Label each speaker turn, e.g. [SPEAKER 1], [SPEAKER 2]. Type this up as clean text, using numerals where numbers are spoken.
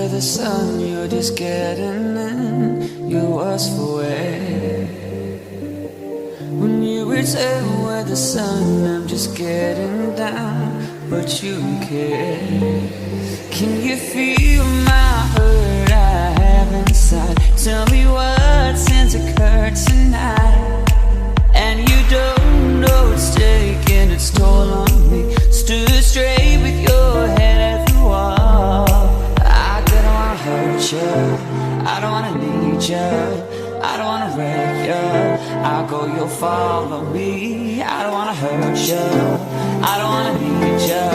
[SPEAKER 1] where the sun, you're just getting in, you ask for it. When you return where the sun, I'm just getting down, but you don't care. Can you feel my hurt I have inside? Tell me what sins occurred tonight. And you don't know it's taking its toll on me. Stood straight with your head at the wall. I don't wanna hurt you, I don't wanna need you, I don't wanna wreck you. I'll go, you'll follow me. I don't wanna hurt you, I don't wanna need you.